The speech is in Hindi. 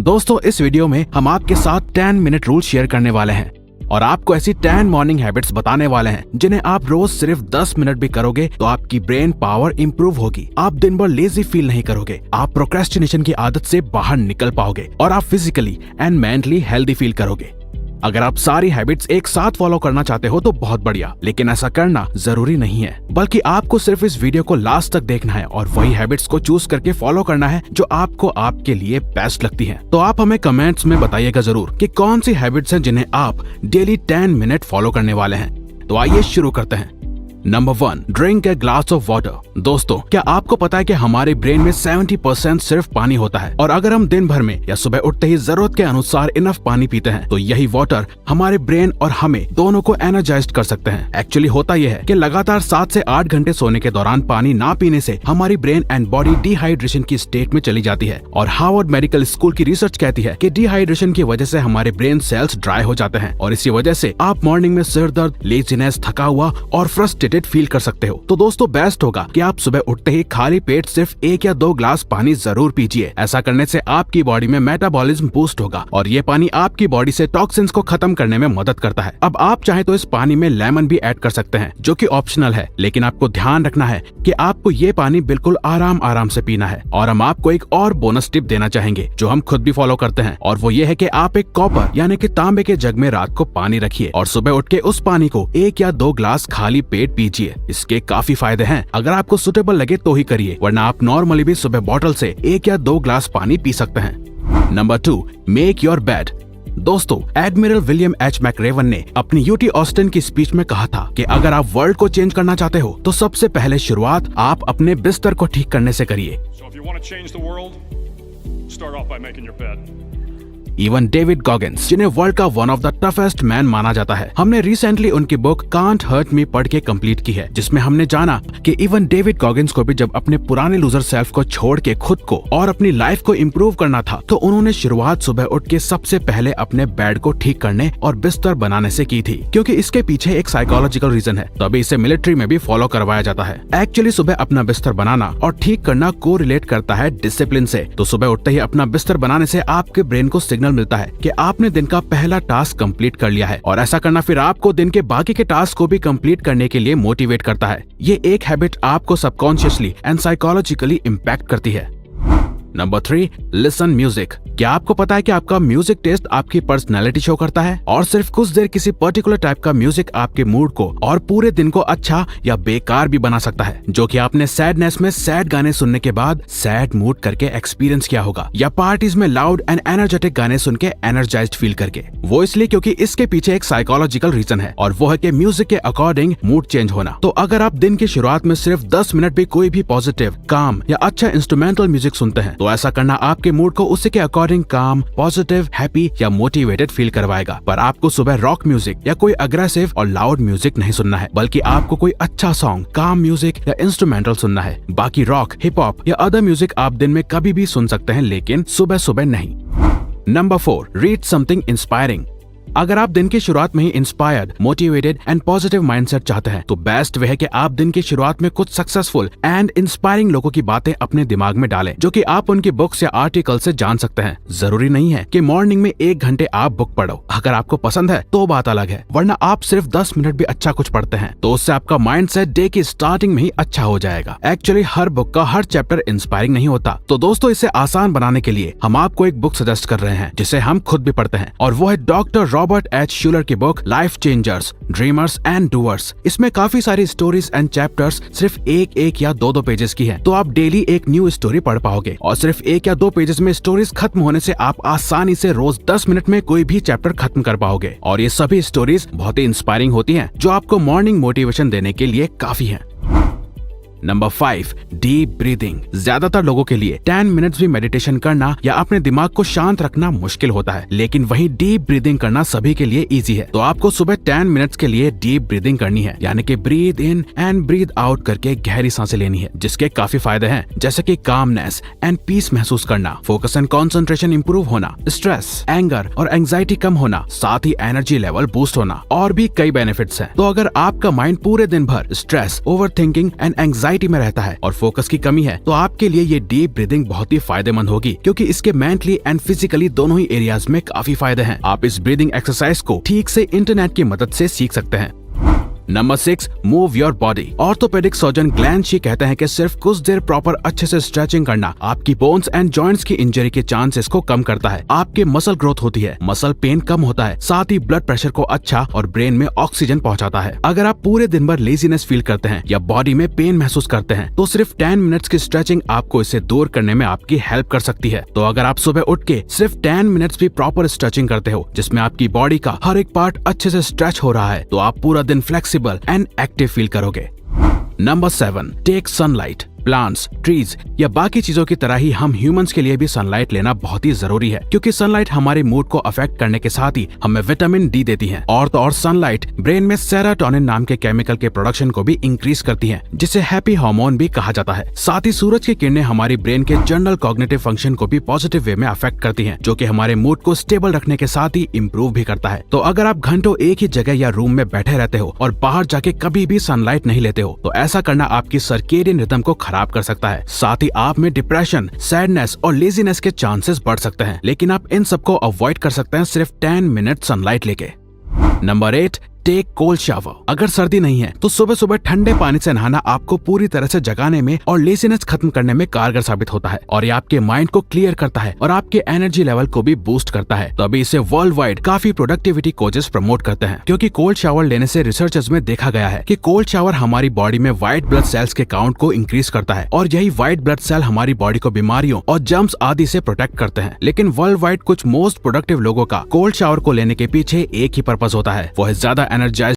दोस्तों इस वीडियो में हम आपके साथ 10 मिनट रूल शेयर करने वाले हैं और आपको ऐसी 10 मॉर्निंग हैबिट्स बताने वाले हैं जिन्हें आप रोज सिर्फ 10 मिनट भी करोगे तो आपकी ब्रेन पावर इंप्रूव होगी। आप दिन भर लेजी फील नहीं करोगे, आप प्रोक्रेस्टिनेशन की आदत से बाहर निकल पाओगे और आप physically and mentally healthy feel करोगे। अगर आप सारी हैबिट्स एक साथ फॉलो करना चाहते हो तो बहुत बढ़िया, लेकिन ऐसा करना जरूरी नहीं है, बल्कि आपको सिर्फ इस वीडियो को लास्ट तक देखना है और वही हैबिट्स को चूज करके फॉलो करना है जो आपको आपके लिए बेस्ट लगती हैं। तो आप हमें कमेंट्स में बताइएगा जरूर कि कौन सी हैबिट्स हैं जिन्हें आप डेली 10 मिनट फॉलो करने वाले हैं। तो आइए शुरू करते हैं। Number 1, drink a glass of water. दोस्तों क्या आपको पता है कि हमारे ब्रेन में 70% सिर्फ पानी होता है और अगर हम दिन भर में या सुबह उठते ही जरूरत के अनुसार इनफ पानी पीते हैं तो यही वाटर हमारे ब्रेन और हमें दोनों को एनर्जाइज कर सकते हैं। एक्चुअली होता यह है कि लगातार 7 से 8 घंटे सोने के दौरान पानी ना पीने से हमारी ब्रेन एंड बॉडी डिहाइड्रेशन की स्टेट में चली जाती है और हार्वर्ड मेडिकल स्कूल की रिसर्च कहती है कि डिहाइड्रेशन की वजह से हमारे ब्रेन सेल्स ड्राई हो जाते हैं और इसी वजह से आप मॉर्निंग में सिर दर्द, लेजीनेस, थका हुआ और फ्रस्ट्रेटेड फील कर सकते हो। तो दोस्तों बेस्ट होगा कि आप सुबह उठते ही खाली पेट सिर्फ 1 या 2 ग्लास पानी जरूर पीजिए। ऐसा करने से आपकी बॉडी में मेटाबॉलिज्म बूस्ट होगा और ये पानी आपकी बॉडी से टॉक्सिन्स को खत्म करने में मदद करता है। अब आप चाहे तो इस पानी में लेमन भी ऐड कर सकते हैं जो कि ऑप्शनल है, लेकिन आपको ध्यान रखना है कि आपको ये पानी बिल्कुल आराम से पीना है। और हम आपको एक और बोनस टिप देना चाहेंगे जो हम खुद भी फॉलो करते हैं और वो ये है कि आप एक कॉपर यानी कि तांबे के जग में रात को पानी रखिए और सुबह उठ के उस पानी को 1 या 2 ग्लास खाली पेट पीजिए। इसके काफी फायदे हैं। अगर आपको सुटेबल लगे तो ही करिए, वरना आप नॉर्मली भी सुबह बॉटल से 1 या 2 ग्लास पानी पी सकते हैं। Number 2, make your bed. दोस्तों एडमिरल विलियम एच मैकरेवन ने अपनी यूटी ऑस्टिन की स्पीच में कहा था कि अगर आप वर्ल्ड को चेंज करना चाहते हो तो सबसे पहले शुरुआत आप अपने बिस्तर को ठीक करने से करिए। इवन डेविड गॉगिन्स, जिन्हें वर्ल्ड का one of the toughest man माना जाता है, हमने रिसेंटली उनकी बुक कांट हर्ट मी पढ़ के कंप्लीट की है, जिसमें हमने जाना कि इवन डेविड गॉगिन्स को भी जब अपने पुराने लूजर सेल्फ को छोड़ के खुद को और अपनी लाइफ को इम्प्रूव करना था तो उन्होंने शुरुआत सुबह उठ के सबसे पहले अपने बेड को ठीक करने और बिस्तर बनाने से की थी, क्योंकि इसके पीछे एक साइकोलॉजिकल रीजन है। तो अभी इसे मिलिट्री में भी फॉलो करवाया जाता है। एक्चुअली सुबह अपना बिस्तर बनाना और ठीक करना को रिलेट करता है डिसिप्लिन से। तो सुबह उठते ही अपना बिस्तर बनाने से आपके ब्रेन को सिग्नल मिलता है कि आपने दिन का पहला टास्क कंप्लीट कर लिया है और ऐसा करना फिर आपको दिन के बाकी के टास्क को भी कंप्लीट करने के लिए मोटिवेट करता है। ये एक हैबिट आपको सबकॉन्शियसली एंड साइकोलॉजिकली इम्पैक्ट करती है। Number 3, listen music. क्या आपको पता है कि आपका म्यूजिक टेस्ट आपकी पर्सनैलिटी शो करता है और सिर्फ कुछ देर किसी पर्टिकुलर टाइप का म्यूजिक आपके मूड को और पूरे दिन को अच्छा या बेकार भी बना सकता है, जो कि आपने सैडनेस में सैड गाने सुनने के बाद सैड मूड करके एक्सपीरियंस किया होगा या पार्टीज में लाउड एंड एनर्जेटिक गाने सुन के एनर्जाइज्ड फील करके। वो इसलिए क्योंकि इसके पीछे एक साइकोलॉजिकल रीजन है और वो है कि म्यूजिक के अकॉर्डिंग मूड चेंज होना। तो अगर आप दिन की शुरुआत में सिर्फ 10 मिनट भी कोई भी पॉजिटिव, काम या अच्छा इंस्ट्रूमेंटल म्यूजिक सुनते हैं तो ऐसा करना आपके मूड को उसी के अकॉर्डिंग काम, पॉजिटिव, हैप्पी या मोटिवेटेड फील करवाएगा। पर आपको सुबह रॉक म्यूजिक या कोई अग्रेसिव और लाउड म्यूजिक नहीं सुनना है, बल्कि आपको कोई अच्छा सॉन्ग, काम म्यूजिक या इंस्ट्रूमेंटल सुनना है। बाकी रॉक, हिप हॉप या अदर म्यूजिक आप दिन में कभी भी सुन सकते हैं, लेकिन सुबह सुबह नहीं। Number 4, read something inspiring. अगर आप दिन की शुरुआत में ही inspired, motivated and positive mindset चाहते हैं तो बेस्ट वे है कि आप दिन की शुरुआत में कुछ सक्सेसफुल एंड इंस्पायरिंग लोगों की बातें अपने दिमाग में डालें, जो कि आप उनकी बुक्स या आर्टिकल से जान सकते हैं। जरूरी नहीं है कि मॉर्निंग में 1 घंटे आप बुक पढ़ो। अगर आपको पसंद है तो बात अलग है, वरना आप सिर्फ 10 मिनट भी अच्छा कुछ पढ़ते हैं तो उससे आपका माइंडसेट डे की स्टार्टिंग में ही अच्छा हो जाएगा। एक्चुअली हर बुक का हर चैप्टर इंस्पायरिंग नहीं होता। तो दोस्तों इसे आसान बनाने के लिए हम आपको एक बुक सजेस्ट कर रहे हैं जिसे हम खुद भी पढ़ते हैं और वो है डॉक्टर रॉबर्ट एच शूलर की book life changers, dreamers and doers. इसमें काफी सारी स्टोरीज एंड चैप्टर्स सिर्फ 1 या 2 पेजेस की हैं, तो आप डेली एक न्यू स्टोरी पढ़ पाओगे और सिर्फ 1 या 2 पेजेस में स्टोरीज खत्म होने से आप आसानी से रोज 10 मिनट में कोई भी चैप्टर खत्म कर पाओगे और ये सभी स्टोरीज बहुत ही इंस्पायरिंग होती हैं, जो आपको मॉर्निंग मोटिवेशन देने के लिए काफी है। Number 5, deep breathing. ज्यादातर लोगों के लिए 10 मिनट्स भी मेडिटेशन करना या अपने दिमाग को शांत रखना मुश्किल होता है, लेकिन वहीं डीप ब्रीदिंग करना सभी के लिए इजी है। तो आपको सुबह 10 मिनट्स के लिए डीप ब्रीदिंग करनी है, यानी कि breathe in and breathe out करके गहरी सांसें लेनी है, जिसके काफी फायदे हैं, जैसे कि कामनेस एंड पीस महसूस करना, फोकस एंड कंसंट्रेशन इंप्रूव होना, स्ट्रेस, एंगर और एंजाइटी कम होना, साथ ही एनर्जी लेवल बूस्ट होना और भी कई बेनिफिट्स हैं। तो अगर आपका माइंड पूरे दिन भर stress, over thinking and anxiety anxiety में रहता है और फोकस की कमी है, तो आपके लिए ये डीप ब्रीदिंग बहुत ही फायदेमंद होगी, क्योंकि इसके मेंटली एंड फिजिकली दोनों ही एरियाज में काफी फायदे हैं। आप इस ब्रीदिंग एक्सरसाइज को ठीक से इंटरनेट की मदद से सीख सकते हैं। Number 6, move your body. Orthopaedic surgeon Glenn she कहते हैं कि सिर्फ कुछ देर प्रॉपर अच्छे से स्ट्रेचिंग करना आपकी बोन्स एंड जॉइंट्स की इंजरी के चांसेस को कम करता है। आपके मसल ग्रोथ होती है, मसल पेन कम होता है, साथ ही ब्लड प्रेशर को अच्छा और ब्रेन में ऑक्सीजन पहुंचाता है। अगर आप पूरे दिन भर लेजीनेस फील करते हैं या बॉडी में पेन महसूस करते हैं, तो सिर्फ 10 मिनट्स की स्ट्रेचिंग आपको इसे दूर करने में आपकी हेल्प कर सकती है। तो अगर आप सुबह उठ के सिर्फ 10 मिनट्स भी प्रॉपर स्ट्रेचिंग करते हो, जिसमें आपकी बॉडी का हर एक पार्ट अच्छे से स्ट्रेच हो रहा है, तो आप पूरा दिन फ्लेक्सिबल एंड एक्टिव फील करोगे। Number 7, take sunlight. Plants, trees या बाकी चीजों की तरह ही हम ह्यूमंस के लिए भी सनलाइट लेना बहुत ही जरूरी है, क्योंकि सनलाइट हमारे मूड को अफेक्ट करने के साथ ही हमें विटामिन डी देती है। और तो और सनलाइट ब्रेन में सेरोटोनिन नाम के केमिकल के प्रोडक्शन को भी इंक्रीज करती है, जिसे हैप्पी हार्मोन भी कहा जाता है। साथ ही सूरज की किरणें हमारी ब्रेन के जनरल कॉग्निटिव फंक्शन को भी पॉजिटिव वे में अफेक्ट करती है, जो कि हमारे मूड को स्टेबल रखने के साथ ही इम्प्रूव भी करता है। तो अगर आप घंटों एक ही जगह या रूम में बैठे रहते हो और बाहर जाके कभी भी सनलाइट नहीं लेते हो, तो ऐसा करना आपकी सर्केडियन रिदम को खराब कर सकता है। साथ ही आप में डिप्रेशन, सैडनेस और लेजीनेस के चांसेस बढ़ सकते हैं, लेकिन आप इन सबको अवॉइड कर सकते हैं सिर्फ 10 मिनट सनलाइट लेके। Number 8, take cold shower. अगर सर्दी नहीं है तो सुबह सुबह ठंडे पानी से नहाना आपको पूरी तरह से जगाने में और लेजीनेस खत्म करने में कारगर साबित होता है, और ये आपके माइंड को क्लियर करता है और आपके एनर्जी लेवल को भी बूस्ट करता है। तो अभी इसे वर्ल्ड वाइड काफी प्रोडक्टिविटी कोचेस प्रमोट करते हैं, क्योंकि कोल्ड शावर लेने से रिसर्चर्स में देखा गया है कि कोल्ड शावर हमारी बॉडी में व्हाइट ब्लड सेल्स के काउंट को इंक्रीज करता है, और यही व्हाइट ब्लड सेल हमारी बॉडी को बीमारियों और जर्म्स आदि से प्रोटेक्ट करते हैं। लेकिन वर्ल्ड वाइड कुछ मोस्ट प्रोडक्टिव लोगों का कोल्ड शावर को लेने के पीछे एक ही पर्पस होता है, वो है ज्यादा एनर्जाइज